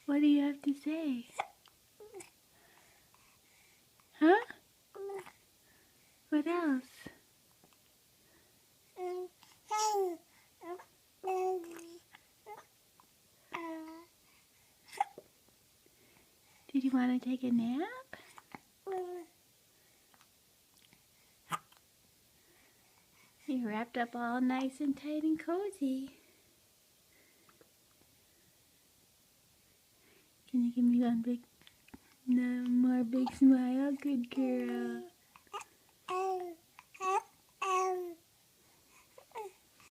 What do you have to say? Huh? What else? Did you want to take a nap? You're wrapped up all nice and tight and cozy. Can you give me one more big smile? Good girl.